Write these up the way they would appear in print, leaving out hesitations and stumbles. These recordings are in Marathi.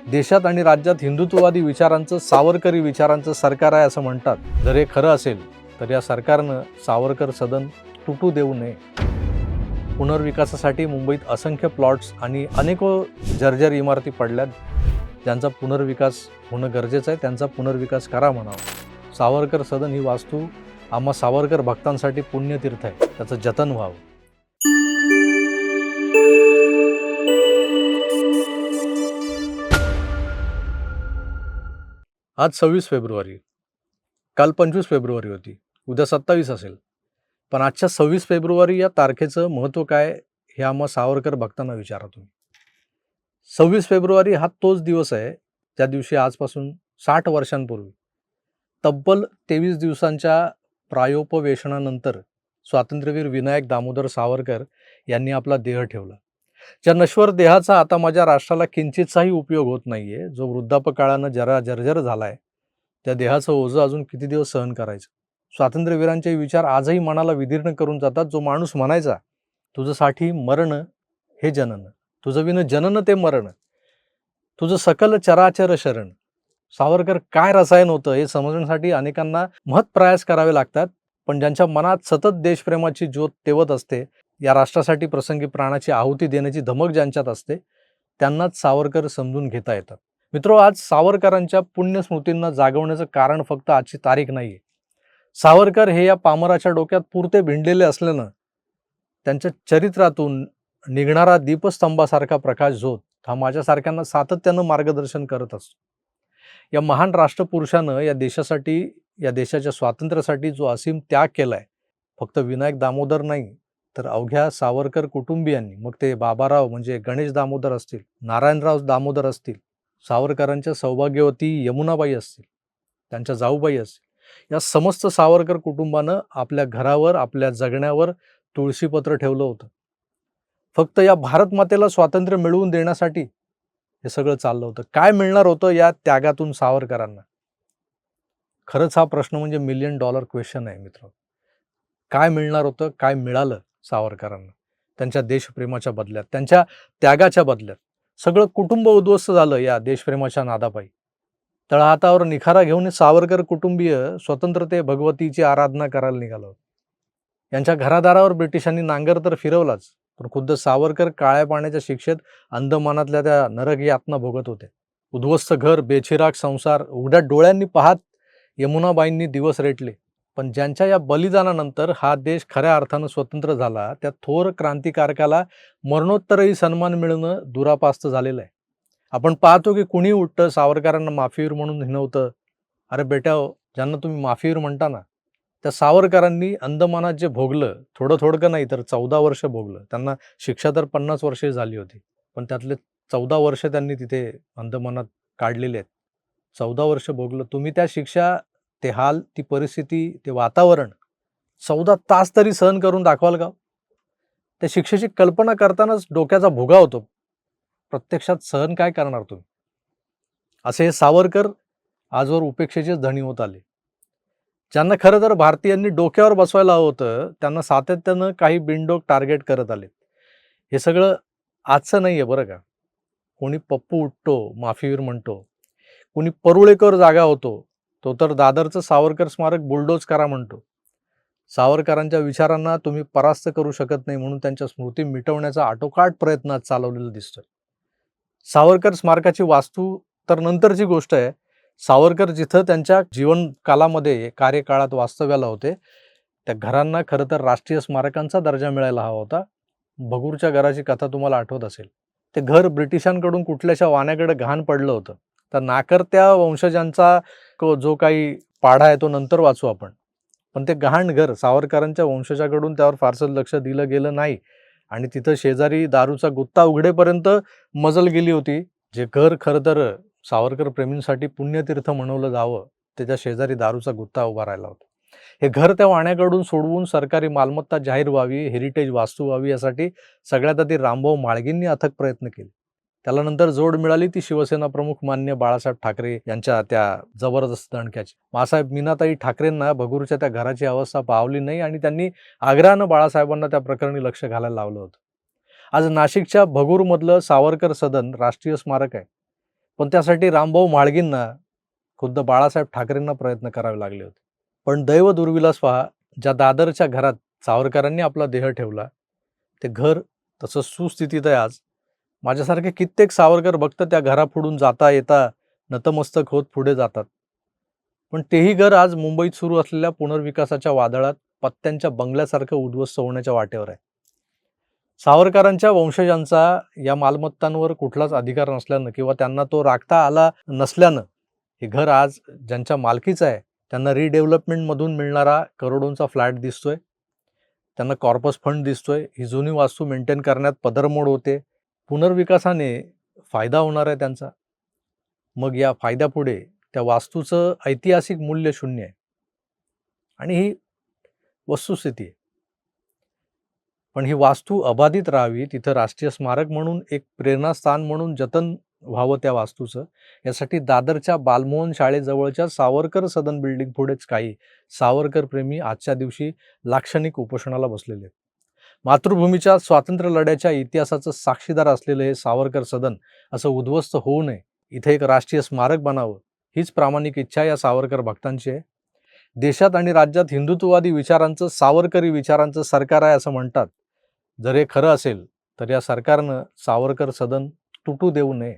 देशात आणि राज्यात हिंदुत्ववादी विचारांचं, सावरकरी विचारांचं सरकार आहे असं म्हणतात. जर हे खरं असेल तर या सरकारनं सावरकर सदन तुटू देऊ नये. पुनर्विकासासाठी मुंबईत असंख्य प्लॉट्स आणि अनेको जर्जर इमारती पडल्यात. ज्यांचा पुनर्विकास होणं गरजेचं आहे, त्यांचा पुनर्विकास करा म्हणावं. सावरकर सदन ही वास्तू आम्हा सावरकर भक्तांसाठी पुण्यतीर्थ आहे, त्याचं जतन व्हावं. आज 26 फेब्रुवारी, काल 25 फेब्रुवारी होती, उद्या 27 असेल. पण आजच्या 26 फेब्रुवारी या तारखेचं महत्त्व काय हे आम्हा सावरकर भक्तांना विचारा तुम्ही. 26 फेब्रुवारी हा तोच दिवस आहे त्या दिवशी आजपासून 60 वर्षांपूर्वी तब्बल 23 दिवसांच्या प्रायोपवेशनानंतर स्वातंत्र्यवीर विनायक दामोदर सावरकर यांनी आपला देह ठेवला. ज्या नश्वर देहाचा आता माझ्या राष्ट्राला किंचितसाही उपयोग होत नाहीये, जो वृद्धापकाळानं जरा जर्जर झालाय, त्या देहाचं ओझं अजून किती दिवस सहन करायचं. स्वातंत्र्यवीरांचे विचार आजही मनाला विदीर्ण करून जातात. जो माणूस म्हणायचा, तुझसाठी मरण हे जनन, तुझं विन जनन ते मरण, तुझं सकल चराचर शरण. सावरकर काय रसायन होतं हे समजण्यासाठी अनेकांना महत्प्रयास करावे लागतात. पण ज्यांच्या मनात सतत देशप्रेमाची ज्योत तेवत असते, या राष्ट्रासाठी प्रसंगी प्राणाची आहुती देण्याची धमक ज्यांच्यात असते, त्यांनाच सावरकर समजून घेता येतात. मित्रो, आज सावरकरांच्या पुण्यस्मृतींना जागवण्याचं कारण फक्त आजची तारीख नाहीये. सावरकर हे या पामराच्या डोक्यात पुरते भिंडलेले असल्यानं त्यांच्या चरित्रातून निघणारा दीपस्तंभासारखा प्रकाश झोत हा माझ्यासारख्यांना सातत्यानं मार्गदर्शन करत असतो. या महान राष्ट्रपुरुषानं या देशासाठी, या देशाच्या स्वातंत्र्यासाठी जो असीम त्याग केलाय, फक्त विनायक दामोदर नाही तर अवघ्या सावरकर कुटुंबियांनी, मग ते बाबाराव म्हणजे गणेश दामोदर असतील, नारायणराव दामोदर असतील, सावरकरांच्या सौभाग्यवती यमुनाबाई असतील, त्यांच्या जाऊबाई असतील, या समस्त सावरकर कुटुंबानं आपल्या घरावर, आपल्या जगण्यावर तुळशीपत्र ठेवलं होतं. फक्त या भारत मातेला स्वातंत्र्य मिळवून देण्यासाठी हे सगळं चाललं होतं. काय मिळणार होतं या त्यागातून सावरकरांना? खरंच हा प्रश्न म्हणजे $1,000,000 क्वेश्चन आहे मित्र. काय मिळणार होतं, काय मिळालं सावरकरांना त्यांच्या देशप्रेमाच्या बदल्यात, त्यांच्या त्यागाच्या बदल्यात? सगळं कुटुंब उद्ध्वस्त झालं या देशप्रेमाच्या नादापायी. तळहातावर निखारा घेऊन सावरकर कुटुंबीय स्वतंत्रते भगवतीची आराधना करायला निघालं. यांच्या घरादारावर ब्रिटिशांनी नांगर तर फिरवलाच, पण खुद्द सावरकर काळ्या पाण्याच्या शिक्षेत अंदमानातल्या त्या नरक यातना भोगत होते. उद्ध्वस्त घर, बेचिराग संसार उघड्या डोळ्यांनी पाहत यमुनाबाईंनी दिवस रेटले. पण ज्यांच्या या बलिदानानंतर हा देश खऱ्या अर्थानं स्वतंत्र झाला, त्या थोर क्रांतिकारकाला मरणोत्तरही सन्मान मिळणं दुरापास्त झालेलं आहे. आपण पाहतो की कुणी उठतं सावरकरांना माफीवीर म्हणून हिणवतं. अरे बेटा, ज्यांना तुम्ही माफीवीर म्हणता ना, त्या सावरकरांनी अंदमानात जे भोगलं, थोडं थोडकं नाही तर 14 वर्ष भोगलं. त्यांना शिक्षा तर 50 वर्षे झाली होती, पण त्यातले 14 वर्ष त्यांनी तिथे अंदमानात काढलेले आहेत. 14 वर्ष भोगलं. तुम्ही त्या शिक्षा, ते हाल, ती परिस्थिती, ते वातावरण 14 तास तरी सहन करून दाखवाल का? त्या शिक्षेची कल्पना करतानाच डोक्याचा भुगा होतो. प्रत्यक्षात सहन काय करणार तुम्ही? असे हे सावरकर आजवर उपेक्षेचेच धनी होत आले. ज्यांना खरं तर भारतीयांनी डोक्यावर बसवायला हवं होतं, त्यांना सातत्यानं काही बिनडोक टार्गेट करत आले. हे सगळं आजचं नाहीये बरं का. कोणी पप्पू उठतो, माफीवीर म्हणतो. कोणी परुळेकर जागा होतो, तो तर दादरचं सावरकर स्मारक बुलडोज करा म्हणतो. सावरकरांच्या विचारांना तुम्ही परास्त करू शकत नाही म्हणून त्यांच्या स्मृती मिटवण्याचा आटोकाट प्रयत्न आज चालवलेला दिसतोय. सावरकर स्मारकाची वास्तू तर नंतरची गोष्ट आहे. सावरकर जिथं त्यांच्या जीवनकालामध्ये, कार्यकाळात वास्तव्याला होते, त्या घरांना खरं तर राष्ट्रीय स्मारकांचा दर्जा मिळायला हवा होता. भगूरच्या घराची कथा तुम्हाला आठवत असेल. ते घर ब्रिटिशांकडून कुठल्याशा वाण्याकडे घाण पडलं होतं. तर नाकर्त्या वंशजांचा जो काही पाढा आहे तो नंतर वाचू आपण. पण ते गहाण घर सावरकरांच्या वंशजाकडून त्यावर फारसं लक्ष दिलं गेलं नाही आणि तिथं शेजारी दारूचा गुत्ता उघडेपर्यंत मजल गेली होती. जे घर खरं तर सावरकर प्रेमींसाठी पुण्यतीर्थ म्हणवलं जावं, त्याच्या शेजारी दारूचा गुत्ता उभा राहिला होता. हे घर त्या वाण्याकडून सोडवून सरकारी मालमत्ता जाहीर व्हावी, हेरिटेज वास्तू व्हावी, यासाठी सगळ्यात आधी रामभाऊ म्हाळगींनी अथक प्रयत्न केले. त्याला नंतर जोड मिळाली ती शिवसेना प्रमुख मान्य बाळासाहेब ठाकरे यांच्या त्या जबरदस्त दणक्याची. मासाहेब मीनाताई ठाकरेंना भगूरच्या त्या घराची अवस्था पावली नाही आणि त्यांनी आग्रहानं बाळासाहेबांना त्या प्रकरणी लक्ष घालायला लावलं होतं. आज नाशिकच्या भगूरमधलं सावरकर सदन राष्ट्रीय स्मारक आहे. पण त्यासाठी रामभाऊ म्हाळगींना, खुद्द बाळासाहेब ठाकरेंना प्रयत्न करावे लागले होते. पण दैव दुर्विलास पहा, ज्या दादरच्या घरात सावरकरांनी आपला देह ठेवला, ते घर तसं सुस्थितीत आहे आज. माझ्यासारखे कित्येक सावरकर भक्त त्या घरापुढून जाता येता नतमस्तक होत पुढे जातात. पण तेही घर आज मुंबईत सुरू असलेल्या पुनर्विकासाच्या वादळात पत्त्यांच्या बंगल्यासारखं उद्ध्वस्त होण्याच्या वाटेवर आहे. सावरकरांच्या वंशजांचा या मालमत्तांवर कुठलाच अधिकार नसल्यानं किंवा त्यांना तो राखता आला नसल्यानं हे घर आज ज्यांच्या मालकीचं आहे त्यांना रिडेव्हलपमेंटमधून मिळणारा करोडोंचा फ्लॅट दिसतोय, त्यांना कॉर्पस फंड दिसतोय, ही जुनी वास्तू मेंटेन करण्यात पदरमोड होते. पुनर्विकासाने फायदा होणार आहे त्यांचा. मग या फायद्यापुढे त्या वास्तूचं ऐतिहासिक मूल्य शून्य आहे आणि ही वस्तुस्थिती आहे. पण ही वास्तू अबाधित राहावी, तिथं राष्ट्रीय स्मारक म्हणून एक प्रेरणास्थान म्हणून जतन व्हावं त्या वास्तूचं, यासाठी दादरच्या बालमोहन शाळेजवळच्या सावरकर सदन बिल्डिंग पुढेच काही सावरकर प्रेमी आजच्या दिवशी लाक्षणिक उपोषणाला बसलेले आहेत. मातृभूमीच्या स्वातंत्र्य लढ्याच्या इतिहासाचं साक्षीदार असलेलं हे सावरकर सदन असं उद्ध्वस्त होऊ नये, इथे एक राष्ट्रीय स्मारक बनावं, हीच प्रामाणिक इच्छा या सावरकर भक्तांची आहे. देशात आणि राज्यात हिंदुत्ववादी विचारांचं, सावरकरी विचारांचं सरकार आहे असं म्हणतात. जर हे खरं असेल तर या सरकारनं सावरकर सदन तुटू देऊ नये.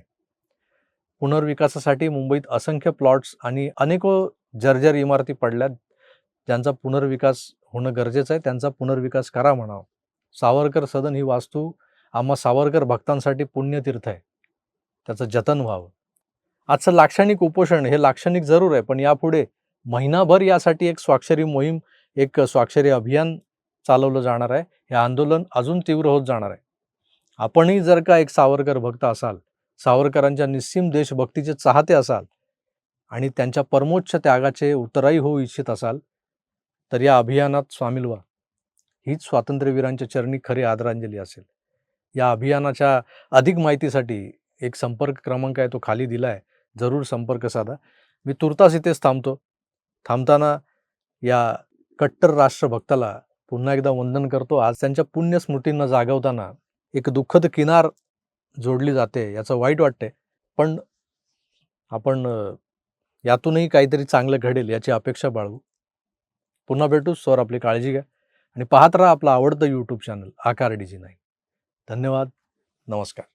पुनर्विकासासाठी मुंबईत असंख्य प्लॉट्स आणि अनेको जर्जर इमारती पडल्यात, ज्यांचा पुनर्विकास होणं गरजेचं आहे. त्यांचा पुनर्विकास करा म्हणावं. सावरकर सदन ही वास्तू आम्हा सावरकर भक्तांसाठी पुण्यतीर्थ आहे, त्याचं जतन व्हावं. आजचं लाक्षणिक उपोषण हे लाक्षणिक जरूर आहे, पण यापुढे महिनाभर यासाठी एक स्वाक्षरी मोहीम, एक स्वाक्षरी अभियान चालवलं जाणार आहे. हे आंदोलन अजून तीव्र होत जाणार आहे. आपणही जर का एक सावरकर भक्त असाल, सावरकरांच्या निस्सीम देशभक्तीचे चाहते असाल आणि त्यांच्या परमोच्च त्यागाचे उत्तराई होऊ इच्छित असाल, तर या अभियानात सामील व्हा. हीच स्वातंत्र्यवीरांच्या चरणी खरी आदरांजली असेल. या अभियानाच्या अधिक माहितीसाठी एक संपर्क क्रमांक आहे, तो खाली दिला आहे. जरूर संपर्क साधा. मी तुर्तास इथेच थांबतो. थांबताना या कट्टर राष्ट्रभक्ताला पुन्हा एकदा वंदन करतो. आज त्यांच्या पुण्य स्मृतींना जागवताना एक दुःखद किनार जोडली जाते, याचं वाईट वाटते. पण आपण यातूनही काहीतरी चांगलं घडेल याची अपेक्षा बाळगू. पुन्हा भेटू. स्वर आपली काळजी घ्या आणि पाहत राहा आपलं आवडतं यूट्यूब चॅनल आकार डीजी 9. धन्यवाद. नमस्कार.